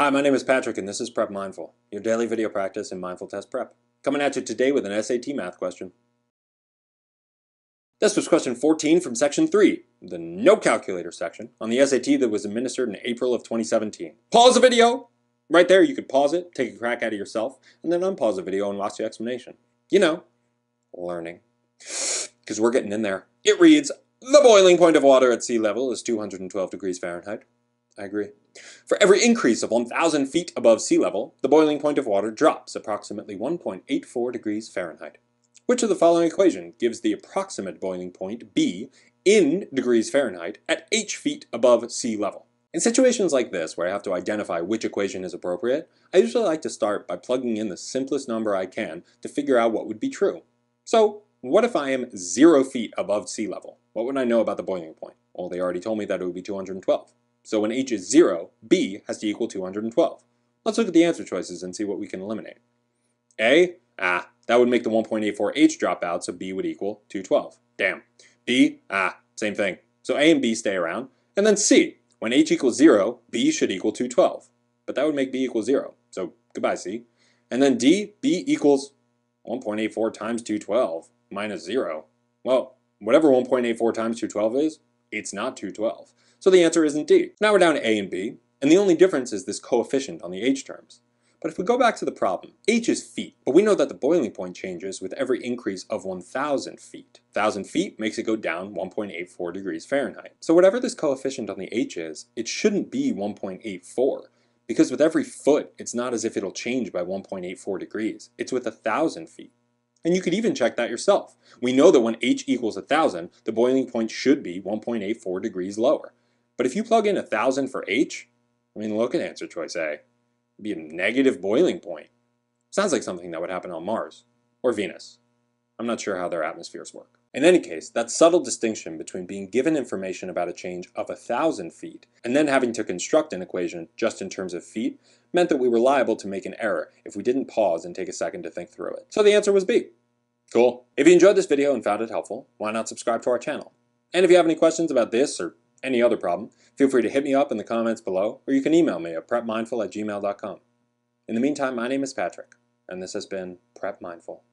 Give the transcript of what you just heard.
Hi, my name is Patrick and this is Prep Mindful, your daily video practice in mindful test prep. Coming at you today with an SAT math question. This was question 14 from section 3, the no calculator section, on the SAT that was administered in April of 2017. Pause the video! Right there, you could pause it, take a crack at it yourself, and then unpause the video and watch the explanation. You know, learning. Because we're getting in there. It reads, the boiling point of water at sea level is 212 degrees Fahrenheit. I agree. For every increase of 1,000 feet above sea level, the boiling point of water drops approximately 1.84 degrees Fahrenheit. Which of the following equation gives the approximate boiling point B in degrees Fahrenheit at h feet above sea level? In situations like this, where I have to identify which equation is appropriate, I usually like to start by plugging in the simplest number I can to figure out what would be true. So, what if I am 0 feet above sea level? What would I know about the boiling point? Well, they already told me that it would be 212. So when h is 0, b has to equal 212. Let's look at the answer choices and see what we can eliminate. A, that would make the 1.84h drop out, so b would equal 212. Damn. B, same thing. So A and B stay around. And then C, when h equals 0, b should equal 212. But that would make b equal 0, so goodbye C. And then D, b equals 1.84 times 212 minus 0. Well, whatever 1.84 times 212 is, it's not 212. So the answer isn't D. Now we're down to A and B, and the only difference is this coefficient on the h terms. But if we go back to the problem, h is feet, but we know that the boiling point changes with every increase of 1,000 feet. 1,000 feet makes it go down 1.84 degrees Fahrenheit. So whatever this coefficient on the h is, it shouldn't be 1.84, because with every foot, it's not as if it'll change by 1.84 degrees. It's with 1,000 feet. And you could even check that yourself. We know that when h equals 1,000, the boiling point should be 1.84 degrees lower. But if you plug in 1,000 for h, look at answer choice A. It'd be a negative boiling point. Sounds like something that would happen on Mars or Venus. I'm not sure how their atmospheres work. In any case, that subtle distinction between being given information about a change of 1,000 feet and then having to construct an equation just in terms of feet meant that we were liable to make an error if we didn't pause and take a second to think through it. So the answer was B. Cool. If you enjoyed this video and found it helpful, why not subscribe to our channel? And if you have any questions about this or any other problem, feel free to hit me up in the comments below, or you can email me at prepmindful@gmail.com. In the meantime, my name is Patrick, and this has been Prep Mindful.